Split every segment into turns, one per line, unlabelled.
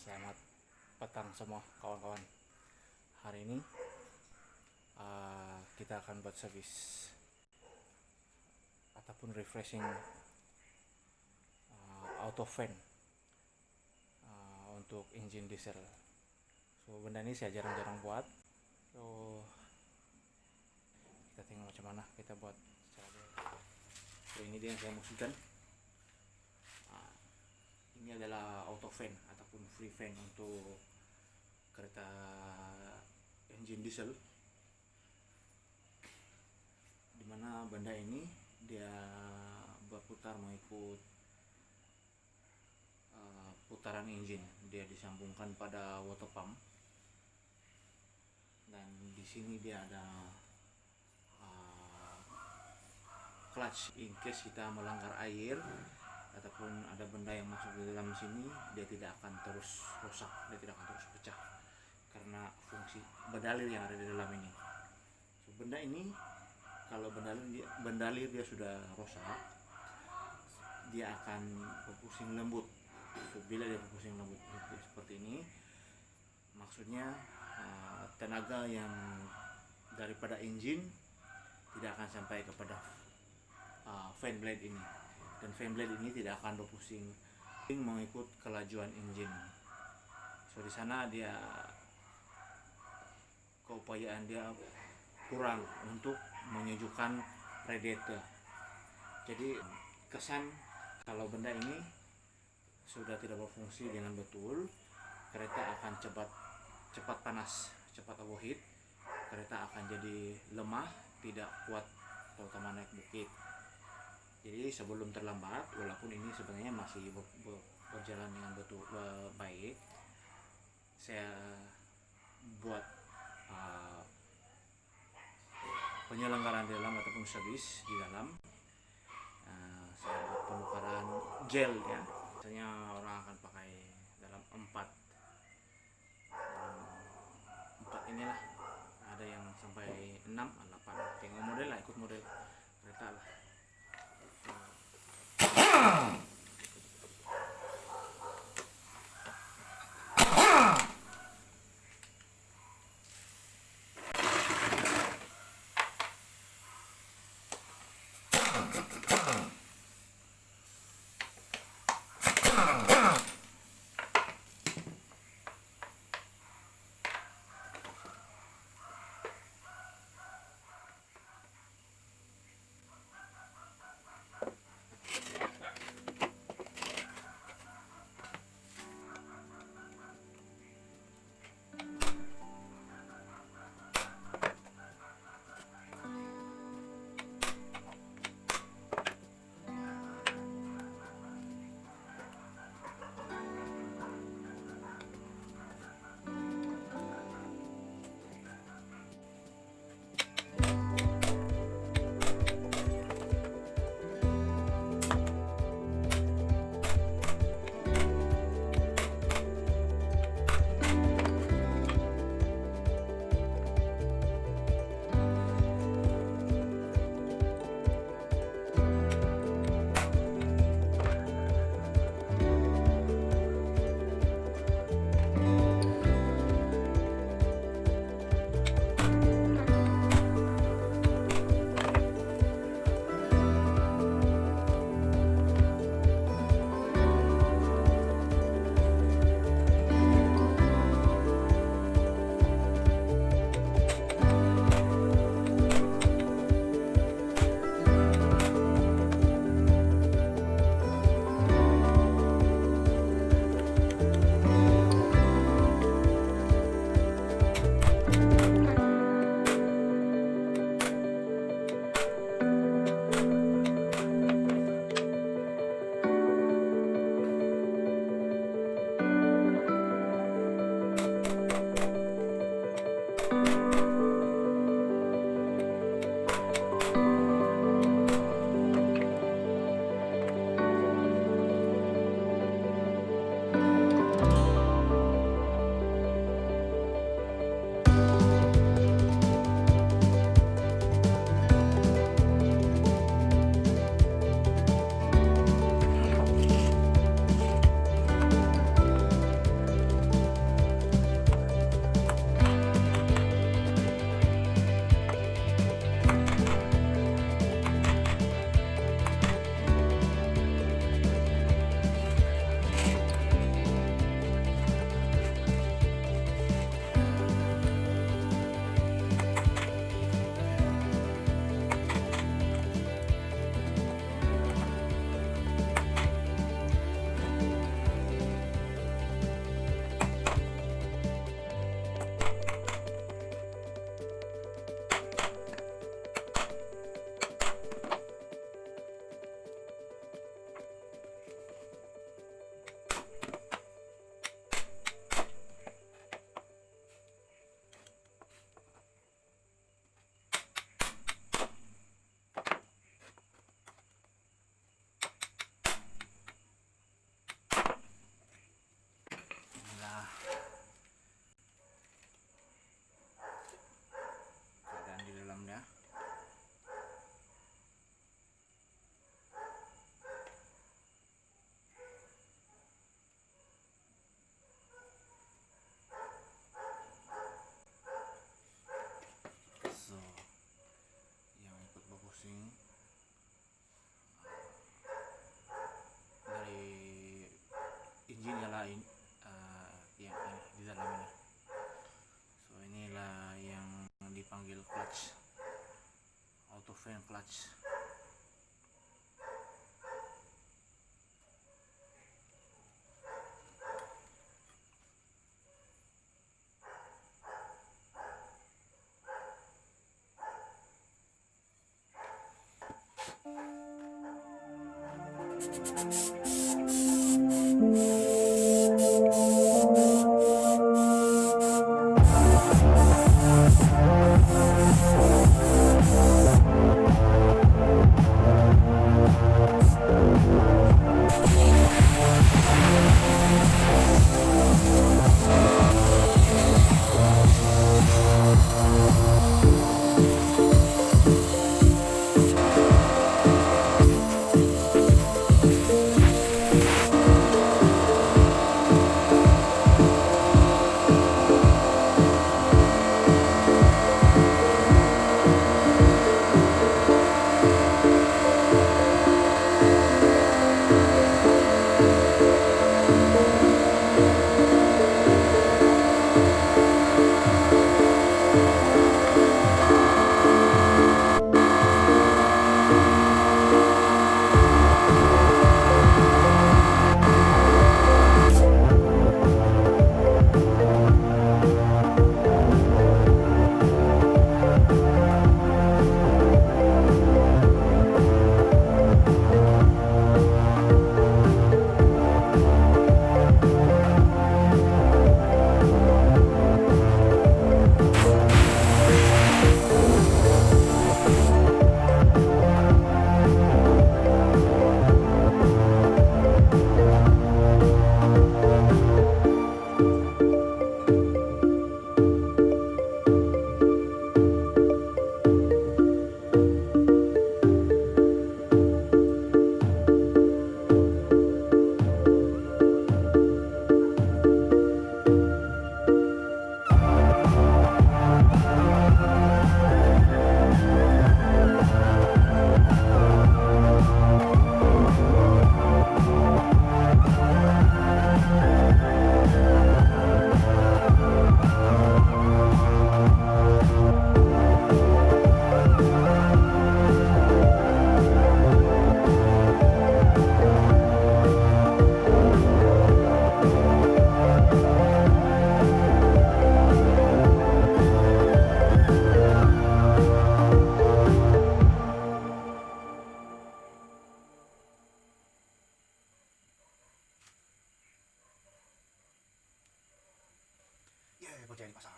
Selamat petang semua kawan-kawan. Hari ini kita akan buat service ataupun refreshing autofan untuk engine diesel. So benda ini saya jarang-jarang buat. So kita tengok macam mana kita buat secara. So ini dia yang saya maksudkan. Ini adalah autofan ataupun free fan untuk kereta engine diesel, dimana benda ini dia berputar mengikut putaran engine. Dia disambungkan pada water pump, dan di sini dia ada clutch in case kita melanggar air ataupun ada benda yang masuk di dalam sini. Dia tidak akan terus rusak, dia tidak akan terus pecah karena fungsi bendalir yang ada di dalam ini. So, benda ini kalau bendalir dia sudah rusak, dia akan berpusing lembut. So, bila dia berpusing lembut seperti ini, maksudnya tenaga yang daripada engine tidak akan sampai kepada fan blade ini, dan fan blade ini tidak akan berpusing mengikut kelajuan engine. So di sana dia keupayaan dia kurang untuk menyejukkan radiator. Jadi kesan kalau benda ini sudah tidak berfungsi dengan betul, kereta akan cepat panas, cepat overheat. Kereta akan jadi lemah, tidak kuat terutama naik bukit. Jadi sebelum terlambat, walaupun ini sebenarnya masih berjalan dengan betul baik, saya buat penyelenggaraan di dalam ataupun service di dalam. Saya buat penukaran gel ya. Biasanya orang akan pakai dalam 4 inilah. Ada yang sampai 6, 8. Tengok model lah, ikut model kereta lah. fan clutch. Jadi pasang.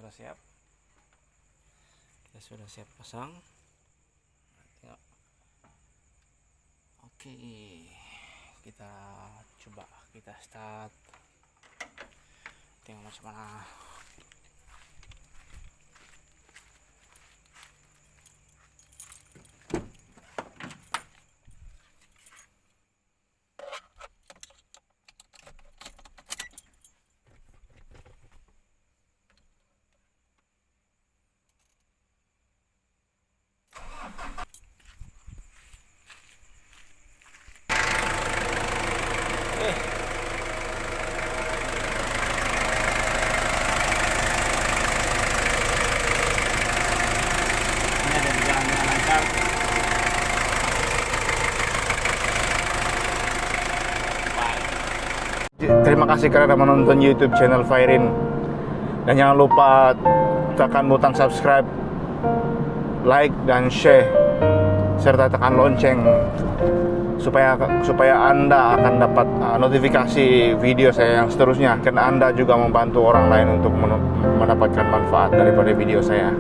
sudah siap. Kita sudah siap pasang. Tengok. Oke, kita coba, kita start. Tengok macam mana.
Terima kasih karena menonton YouTube channel Fairin, dan jangan lupa tekan butang subscribe, like dan share, serta tekan lonceng supaya Anda akan dapat notifikasi video saya yang seterusnya. Karena Anda juga membantu orang lain untuk mendapatkan manfaat daripada video saya.